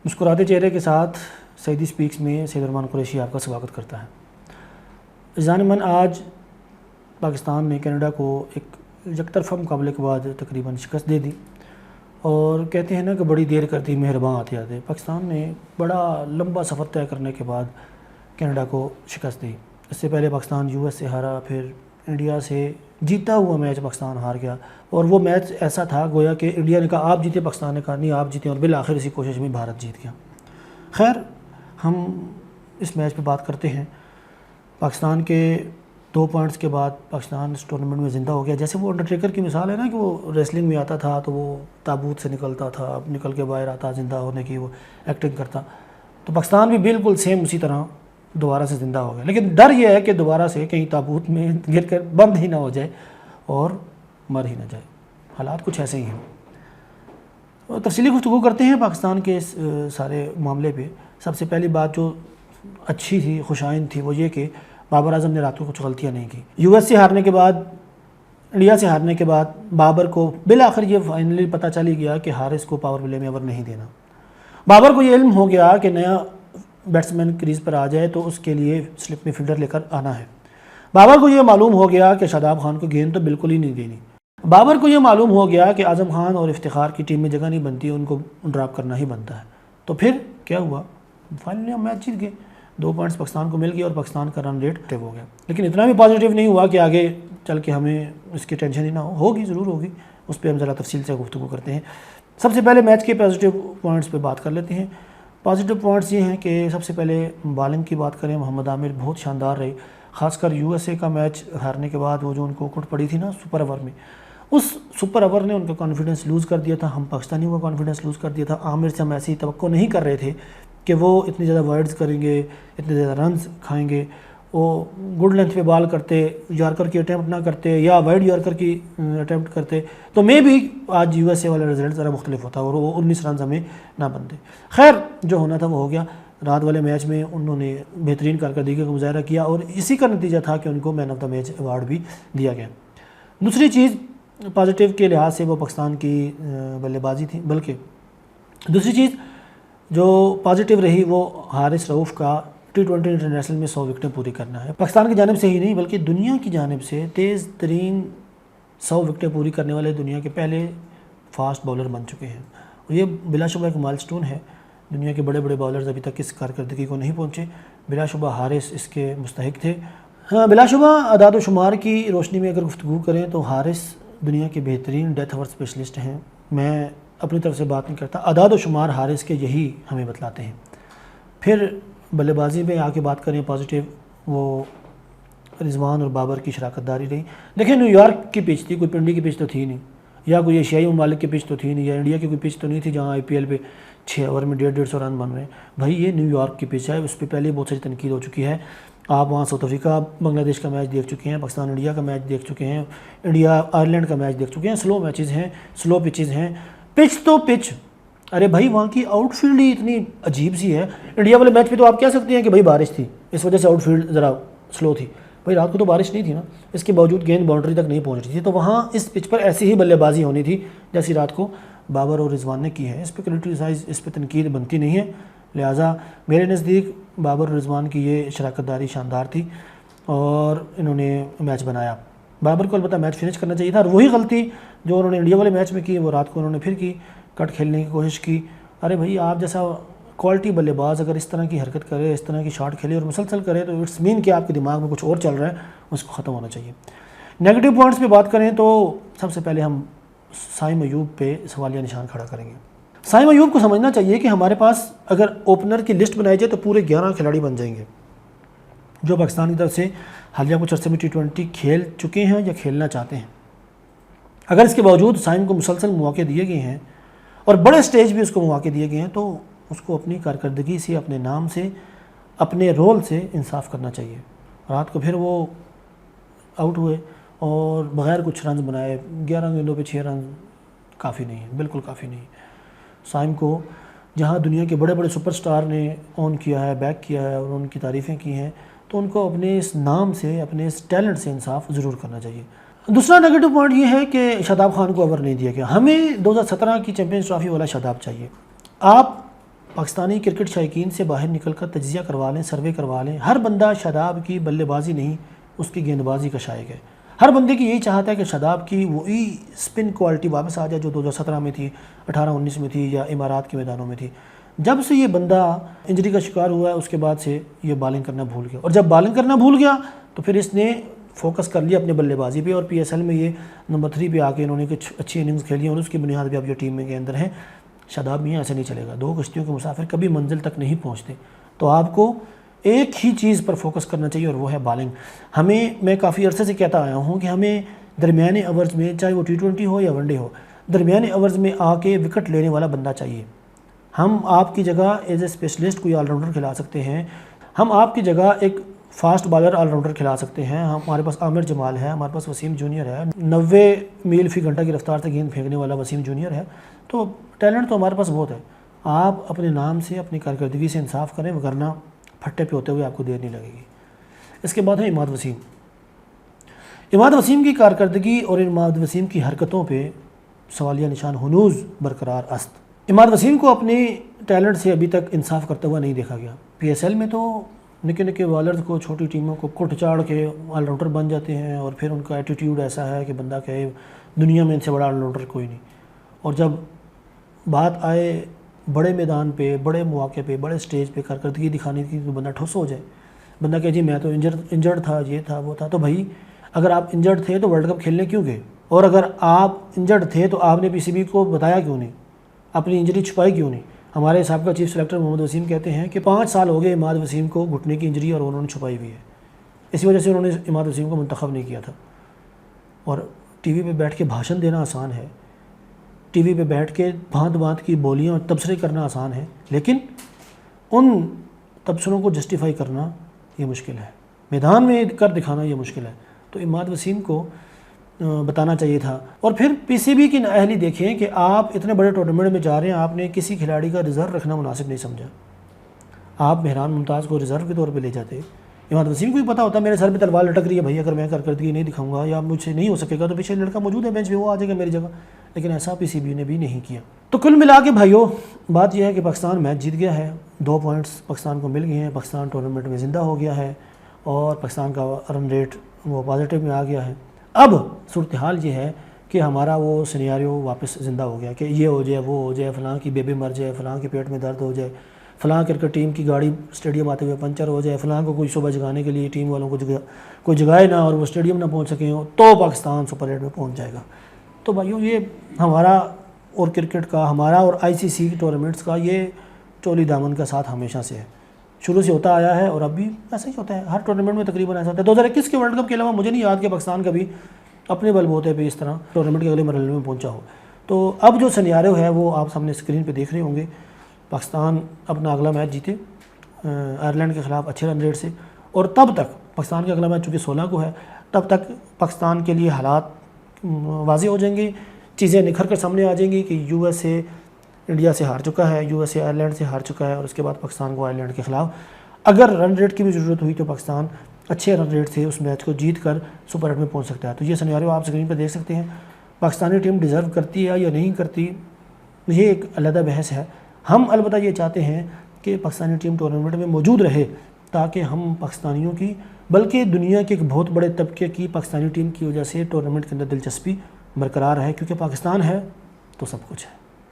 مسکراتے چہرے کے ساتھ سعیدی سپیکس میں سید ارمان قریشی آپ کا سواگت کرتا ہے۔ عزیزان من، آج پاکستان نے کینیڈا کو ایک یک طرفہ مقابلے کے بعد تقریباً شکست دے دی، اور کہتے ہیں نا کہ بڑی دیر کرتی مہرباں آتے آتے۔ پاکستان نے بڑا لمبا سفر طے کرنے کے بعد کینیڈا کو شکست دی۔ اس سے پہلے پاکستان یو ایس سے ہارا، پھر انڈیا سے جیتا ہوا میچ پاکستان ہار گیا، اور وہ میچ ایسا تھا گویا کہ انڈیا نے کہا آپ جیتے، پاکستان نے کہا نہیں آپ جیتے، اور بالآخر اسی کوشش میں بھارت جیت گیا۔ خیر، ہم اس میچ پہ بات کرتے ہیں۔ پاکستان کے 2 پوائنٹس کے بعد پاکستان اس ٹورنامنٹ میں زندہ ہو گیا۔ جیسے وہ انڈرٹیکر کی مثال ہے نا کہ وہ ریسلنگ میں آتا تھا تو وہ تابوت سے نکلتا تھا، نکل کے باہر آتا، زندہ ہونے کی وہ ایکٹنگ کرتا، تو پاکستان بھی بالکل سیم اسی طرح دوبارہ سے زندہ ہو گیا۔ لیکن ڈر یہ ہے کہ دوبارہ سے کہیں تابوت میں گر کر بند ہی نہ ہو جائے اور مر ہی نہ جائے۔ حالات کچھ ایسے ہی ہیں۔ تفصیلی گفتگو کرتے ہیں پاکستان کے اس سارے معاملے پہ۔ سب سے پہلی بات جو اچھی تھی، خوشائند تھی، وہ یہ کہ بابر اعظم نے رات کو کچھ غلطیاں نہیں کی۔ یو ایس سے ہارنے کے بعد، انڈیا سے ہارنے کے بعد بابر کو بالآخر یہ فائنلی پتہ چل ہی گیا کہ حارث کو پاور پلے میں اوور نہیں دینا۔ بابر کو یہ علم ہو گیا کہ نیا بیٹسمین کریز پر آ جائے تو اس کے لیے سلپ میں فیلڈر لے کر آنا ہے۔ بابر کو یہ معلوم ہو گیا کہ شاداب خان کو گیند تو بالکل ہی نہیں دینی۔ بابر کو یہ معلوم ہو گیا کہ اعظم خان اور افتخار کی ٹیم میں جگہ نہیں بنتی، ان کو ڈراپ کرنا ہی بنتا ہے۔ تو پھر کیا ہوا؟ فائنلی ہم میچ جیت گئے، 2 پوائنٹس پاکستان کو مل گئے اور پاکستان کا رن ریٹ ہو گیا۔ لیکن اتنا بھی پازیٹیو نہیں ہوا کہ آگے چل کے ہمیں اس کی ٹینشن ہی نہ ہوگی، ضرور ہوگی، اس پہ ہم ذرا تفصیل سے گفتگو کرتے ہیں۔ سب سے پہلے میچ کے پازیٹیو پوائنٹس پہ بات کر لیتے ہیں۔ پازیٹیو پوائنٹس یہ ہیں کہ سب سے پہلے بالنگ کی بات کریں، محمد عامر بہت شاندار رہے، خاص کر یو ایس اے کا میچ ہارنے کے بعد وہ جو ان کو کٹ پڑی تھی نا سپر اوور میں، اس سپر اوور نے ان کا کانفیڈنس لوز کر دیا تھا، ہم پاکستانیوں کا کانفیڈنس لوز کر دیا تھا۔ عامر سے ہم ایسی توقع نہیں کر رہے تھے کہ وہ اتنی زیادہ وائڈز کریں گے، اتنے زیادہ رنز کھائیں گے۔ وہ گڈ لینتھ پہ بال کرتے، یارکر کی اٹیمپٹ نہ کرتے یا وائڈ یارکر کی اٹیمپٹ کرتے تو میں بھی آج یو ایس اے والا رزلٹ ذرا مختلف ہوتا اور وہ 19 رنز ہمیں نہ بنتے۔ خیر، جو ہونا تھا وہ ہو گیا۔ رات والے میچ میں انہوں نے بہترین کارکردگی کا مظاہرہ کیا اور اسی کا نتیجہ تھا کہ ان کو مین آف دا میچ ایوارڈ بھی دیا گیا۔ دوسری چیز پازیٹیو کے لحاظ سے وہ پاکستان کی بلے بازی تھی، بلکہ دوسری چیز جو پازیٹیو رہی وہ حارث رؤوف کا T20 انٹرنیشنل میں 100 وکٹیں پوری کرنا ہے۔ پاکستان کی جانب سے ہی نہیں بلکہ دنیا کی جانب سے تیز ترین 100 وکٹیں پوری کرنے والے دنیا کے پہلے فاسٹ باؤلر بن چکے ہیں، اور یہ بلا شبہ ایک مائل سٹون ہے۔ دنیا کے بڑے بڑے باؤلرز ابھی تک اس کارکردگی کو نہیں پہنچے، بلا شبہ حارث اس کے مستحق تھے۔ ہاں، بلا شبہ اعداد و شمار کی روشنی میں اگر گفتگو کریں تو حارث دنیا کے بہترین ڈیتھ اوور اسپیشلسٹ ہیں۔ میں اپنی طرف سے بات نہیں کرتا، اعداد و شمار حارث کے یہی ہمیں بتلاتے ہیں۔ پھر بلے بازی میں آ کے بات کریں پازیٹیو، وہ رضوان اور بابر کی شراکت داری رہی۔ دیکھیں، نیو یارک کی پچ تھی، کوئی پنڈی کی پچ تو تھی نہیں، یا کوئی ایشیائی ممالک کی پچ تو تھی نہیں، یا انڈیا کی کوئی پچ تو نہیں تھی جہاں IPL پہ 6 اوور میں 150 رن بن رہے ہیں۔ بھائی یہ نیو یارک کی پچ ہے، اس پہ پہلے بہت ساری تنقید ہو چکی ہے۔ آپ وہاں ساؤتھ افریقہ بنگلہ دیش کا میچ دیکھ چکے ہیں، پاکستان انڈیا کا میچ دیکھ چکے ہیں، انڈیا آئرلینڈ کا میچ دیکھ چکے ہیں۔ سلو میچز ہیں، سلو پچز ہیں، پچ تو پچ، ارے بھائی وہاں کی آؤٹ فیلڈ ہی اتنی عجیب سی ہے۔ انڈیا والے میچ پہ تو آپ کہہ سکتے ہیں کہ بھائی بارش تھی، اس وجہ سے آؤٹ فیلڈ ذرا سلو تھی۔ بھائی رات کو تو بارش نہیں تھی نا، اس کے باوجود گیند باؤنڈری تک نہیں پہنچ رہی تھی، تو وہاں اس پچ پر ایسی ہی بلے بازی ہونی تھی جیسی رات کو بابر اور رضوان نے کی ہے۔ اس پہ کرٹیسائز، اس پہ تنقید بنتی نہیں ہے، لہٰذا میرے نزدیک بابر اور رضوان کی یہ شراکت داری شاندار تھی اور انہوں نے میچ بنایا۔ بابر کو البتہ میچ فنش کرنا چاہیے تھا، اور وہی غلطی جو انہوں نے انڈیا والے میچ میں کی وہ رات کو انہوں نے پھر کی، کٹ کھیلنے کی کوشش کی۔ ارے بھائی آپ جیسا کوالٹی بلے باز اگر اس طرح کی حرکت کرے، اس طرح کی شاٹ کھیلے اور مسلسل کرے تو اٹس مین کہ آپ کے دماغ میں کچھ اور چل رہا ہے، اس کو ختم ہونا چاہیے۔ نیگیٹو پوائنٹس پہ بات کریں تو سب سے پہلے ہم سائم ایوب پہ سوالیہ نشان کھڑا کریں گے۔ سائم ایوب کو سمجھنا چاہیے کہ ہمارے پاس اگر اوپنر کی لسٹ بنائی جائے تو پورے 11 کھلاڑی بن جائیں گے جو پاکستان کی طرف سے حالیہ کچھ عرصے میں T20 کھیل چکے ہیں یا کھیلنا چاہتے ہیں۔ اگر اس کے باوجود سائم کو مسلسل مواقع دیے گئے ہیں اور بڑے سٹیج بھی اس کو مواقع دیے گئے ہیں تو اس کو اپنی کارکردگی سے، اپنے نام سے، اپنے رول سے انصاف کرنا چاہیے۔ رات کو پھر وہ آؤٹ ہوئے اور بغیر کچھ رنز بنائے 11 گیندوں پہ 6 رنز کافی نہیں ہے، بالکل کافی نہیں۔ سائم کو جہاں دنیا کے بڑے بڑے سپر سٹار نے آن کیا ہے، بیک کیا ہے اور ان کی تعریفیں کی ہیں، تو ان کو اپنے اس نام سے، اپنے اس ٹیلنٹ سے انصاف ضرور کرنا چاہیے۔ دوسرا نیگیٹو پوائنٹ یہ ہے کہ شاداب خان کو اوور نہیں دیا گیا۔ ہمیں 2017 کی چیمپئنز ٹرافی والا شاداب چاہیے۔ آپ پاکستانی کرکٹ شائقین سے باہر نکل کر تجزیہ کروا لیں، سروے کروا لیں. ہر بندہ شاداب کی بلے بازی نہیں، اس کی گیند بازی کا شائق ہے. ہر بندے کی یہی چاہتا ہے کہ شاداب کی وہی سپن کوالٹی واپس آ جائے جو 2017 میں تھی، 18-19 میں تھی، یا امارات کے میدانوں میں تھی. جب سے یہ بندہ انجری کا شکار ہوا ہے اس کے بعد سے یہ بالنگ کرنا بھول گیا، اور جب بالنگ کرنا بھول گیا تو پھر اس نے فوکس کر لیا اپنے بلے بازی پہ، اور پی ایس ایل میں یہ نمبر 3 پہ آ کے انہوں نے کچھ اچھی اننگز کھیلی اور اس کی بنیاد پہ اب یہ ٹیم میں کے اندر ہیں. شاداب میاں ایسے نہیں چلے گا. 2 کشتیوں کے مسافر کبھی منزل تک نہیں پہنچتے. تو آپ کو ایک ہی چیز پر فوکس کرنا چاہیے اور وہ ہے بالنگ. میں کافی عرصے سے کہتا آیا ہوں کہ ہمیں درمیانے اوورز میں، چاہے وہ T20 ہو یا ون ڈے ہو، درمیانے اوورز میں آ کے وکٹ لینے والا بندہ چاہیے. ہم آپ کی جگہ ایز اے اسپیشلسٹ کوئی آل راؤنڈر کھلا سکتے ہیں، ہم آپ کی جگہ ایک فاسٹ بالر آل راؤنڈر کھلا سکتے ہیں. ہمارے پاس عامر جمال ہے، ہمارے پاس وسیم جونیئر ہے، 90 میل فی گھنٹہ کی رفتار سے گیند پھینکنے والا وسیم جونیئر ہے. تو ٹیلنٹ تو ہمارے پاس بہت ہے. آپ اپنے نام سے، اپنی کارکردگی سے انصاف کریں، ورنہ پھٹے پہ ہوتے ہوئے آپ کو دیر نہیں لگے گی. اس کے بعد ہے عماد وسیم. عماد وسیم کی کارکردگی اور عماد وسیم کی حرکتوں پہ سوالیہ نشان ہنوز برقرار است. عماد وسیم کو اپنے ٹیلنٹ سے ابھی تک انصاف کرتا ہوا نہیں دیکھا گیا. پی ایس ایل میں تو نکے نکے بالرز کو، چھوٹی ٹیموں کو کٹ چاڑ کے آل راؤنڈر بن جاتے ہیں، اور پھر ان کا ایٹیٹیوڈ ایسا ہے کہ بندہ کہے دنیا میں ان سے بڑا آل راؤنڈر کوئی نہیں. اور جب بات آئے بڑے میدان پہ، بڑے مواقع پہ، بڑے سٹیج پہ کارکردگی دکھانے کی تو بندہ ٹھوس ہو جائے. بندہ کہے جی میں تو انجرڈ تھا، یہ تھا وہ تھا. تو بھائی اگر آپ انجرڈ تھے تو ورلڈ کپ کھیلنے کیوں گئے؟ اور اگر آپ انجرڈ تھے تو آپ نے پی سی بی کو بتایا کیوں نہیں؟ اپنی انجری چھپائی کیوں نہیں؟ ہمارے سابقہ چیف سلیکٹر محمد وسیم کہتے ہیں کہ 5 سال ہو گئے عماد وسیم کو گھٹنے کی انجری اور انہوں نے چھپائی ہوئی ہے. اسی وجہ سے انہوں نے عماد وسیم کو منتخب نہیں کیا تھا. اور ٹی وی پہ بیٹھ کے بھاشن دینا آسان ہے، ٹی وی پہ بیٹھ کے بھانت بھانت کی بولیاں اور تبصرے کرنا آسان ہے، لیکن ان تبصروں کو جسٹیفائی کرنا یہ مشکل ہے، میدان میں کر دکھانا یہ مشکل ہے. تو عماد وسیم کو بتانا چاہیے تھا. اور پھر پی سی بی کی نااہلی دیکھیں کہ آپ اتنے بڑے ٹورنامنٹ میں جا رہے ہیں، آپ نے کسی کھلاڑی کا ریزرو رکھنا مناسب نہیں سمجھا. آپ مہران ممتاز کو ریزرو کے طور پہ لے جاتے. عماد وسیم کو بھی پتا ہوتا میرے سر پہ تلوار لٹک رہی ہے، بھائی اگر میں کارکردگی نہیں دکھاؤں گا یا مجھ سے نہیں ہو سکے گا تو پیچھے لڑکا موجود ہے بینچ پہ، وہ آ جائے گا میری جگہ. لیکن ایسا پی سی بی نے بھی نہیں کیا. تو کل ملا کے بھائیوں بات یہ ہے کہ پاکستان میچ جیت گیا ہے، 2 پوائنٹس پاکستان کو مل گئے ہیں، پاکستان ٹورنامنٹ میں زندہ ہو گیا ہے، اور پاکستان کا رن ریٹ وہ پازیٹیو میں آ گیا ہے. اب صورتحال یہ ہے کہ ہمارا وہ سینیریو واپس زندہ ہو گیا کہ یہ ہو جائے، وہ ہو جائے، فلاں کی بیبی مر جائے، فلاں کے پیٹ میں درد ہو جائے، فلاں کرکٹ ٹیم کی گاڑی اسٹیڈیم آتے ہوئے پنچر ہو جائے، فلاں کو کوئی صبح جگانے کے لیے ٹیم والوں کو کوئی جگائے نہ اور وہ اسٹیڈیم نہ پہنچ سکیں تو پاکستان سپر 8 میں پہنچ جائے گا. تو بھائیوں یہ ہمارا اور کرکٹ کا، ہمارا اور آئی سی سی ٹورنامنٹس کا یہ چولی دامن کا ساتھ ہمیشہ سے ہے، شروع سے ہوتا آیا ہے اور اب بھی ایسا ہی ہوتا ہے. ہر ٹورنامنٹ میں تقریباً ایسا ہوتا ہے. 2021 کے ورلڈ کپ کے علاوہ مجھے نہیں یاد کہ پاکستان کبھی اپنے بل بوتے پہ اس طرح ٹورنامنٹ کے اگلے مرحلے میں پہنچا ہو. تو اب جو سینیریو ہے وہ آپ سامنے اسکرین پہ دیکھ رہے ہوں گے. پاکستان اپنا اگلا میچ جیتے آئرلینڈ کے خلاف اچھے رن ریٹ سے، اور تب تک پاکستان کا اگلا میچ چونکہ 16 کو ہے، تب تک پاکستان کے لیے حالات واضح ہو جائیں گے، چیزیں نکھر کر سامنے آ جائیں گی کہ یو ایس اے انڈیا سے ہار چکا ہے، یو ایس اے آئرلینڈ سے ہار چکا ہے، اور اس کے بعد پاکستان کو آئرلینڈ کے خلاف اگر رن ریٹ کی بھی ضرورت ہوئی تو پاکستان اچھے رن ریٹ سے اس میچ کو جیت کر سپر 8 میں پہنچ سکتا ہے. تو یہ سینیریو آپ اسکرین پہ دیکھ سکتے ہیں. پاکستانی ٹیم ڈیزرو کرتی ہے یا نہیں کرتی یہ ایک علیحدہ بحث ہے. ہم البتہ یہ چاہتے ہیں کہ پاکستانی ٹیم ٹورنامنٹ میں موجود رہے تاکہ ہم پاکستانیوں کی بلکہ دنیا کے ایک بہت بڑے طبقے کی پاکستانی ٹیم کی وجہ سے ٹورنامنٹ کے اندر دلچسپی برقرار ہے، کیونکہ پاکستان ہے تو سب کچھ ہے.